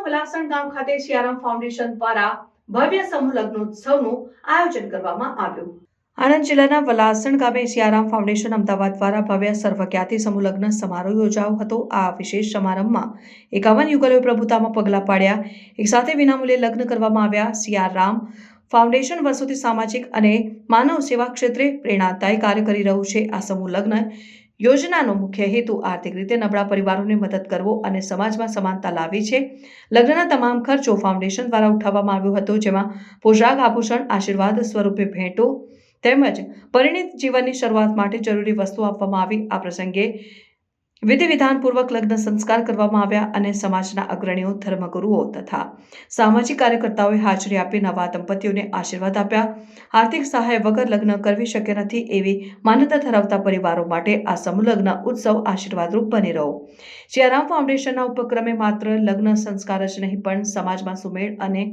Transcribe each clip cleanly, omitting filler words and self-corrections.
વલાસણ ગામ ખાતે સિયારામ ફાઉન્ડેશન દ્વારા ભવ્ય સમૂહ લગ્નોત્સવનું આયોજન કરવામાં આવ્યું। આણંદ જિલ્લાના વલાસણ ગામે સિયારામ ફાઉન્ડેશન અમદાવાદ દ્વારા ભવ્ય સર્વજ્ઞાતિ સમૂહ લગ્ન સમારોહ યોજાયો હતો। આ વિશેષ સમારંભમાં 51 યુગલોએ પ્રભુતામાં પગલાં પાડ્યા, એકસાથે વિનામૂલ્યે લગ્ન કરવામાં આવ્યા। સિયારામ ફાઉન્ડેશન વર્ષોથી સામાજિક અને માનવ સેવા ક્ષેત્રે પ્રેરણાદાયી કાર્ય કરી રહ્યું છે। આ સમૂહ લગ્ન યોજનાનો મુખ્ય હેતુ આર્થિક રીતે નબળા પરિવારોને મદદ કરવો અને સમાજમાં સમાનતા લાવવી છે। લગ્નના તમામ ખર્ચો ફાઉન્ડેશન દ્વારા ઉઠાવવામાં આવ્યો હતો, જેમાં પોશાક, આભૂષણ, આશીર્વાદ સ્વરૂપે ભેટો તેમજ પરિણીત જીવનની શરૂઆત માટે જરૂરી વસ્તુઓ આપવામાં આવી। આ પ્રસંગે વિધિ વિધાનપૂર્વક લગ્ન સંસ્કાર કરવામાં આવ્યા અને સમાજના અગ્રણીઓ, ધર્મગુરુઓ તથા સામાજિક કાર્યકર્તાઓએ હાજરી આપી નવા દંપતીઓને આશીર્વાદ આપ્યા। આર્થિક સહાય વગર લગ્ન કરવી શક્ય નથી એવી માન્યતા ધરાવતા પરિવારો માટે આ સમૂહ લગ્ન ઉત્સવ આશીર્વાદરૂપ બની રહ્યો। સિયારામ ફાઉન્ડેશનના ઉપક્રમે માત્ર લગ્ન સંસ્કાર જ નહીં પણ સમાજમાં સુમેળ અને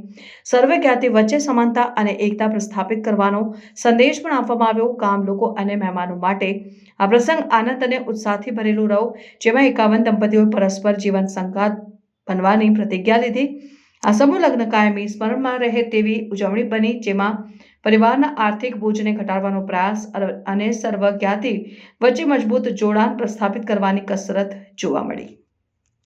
સર્વજ્ઞાતિ વચ્ચે સમાનતા અને એકતા પ્રસ્થાપિત કરવાનો સંદેશ પણ આપવામાં આવ્યો। ગામ લોકો અને મહેમાનો માટે આ પ્રસંગ આનંદ અને ઉત્સાહથી ભરેલો રહ્યો, જેમાં 51 દંપતીઓએ પરસ્પર જીવન સંગાથ બનવાની પ્રતિજ્ઞા લીધી। આ સમૂહ લગ્ન કાયમી સ્મરણમાં રહે તેવી ઉજવણી બની, જેમાં પરિવારના આર્થિક બોજને ઘટાડવાનો પ્રયાસ અને સર્વજ્ઞાતિ વચ્ચે મજબૂત જોડાણ પ્રસ્થાપિત કરવાની કસરત જોવા મળી।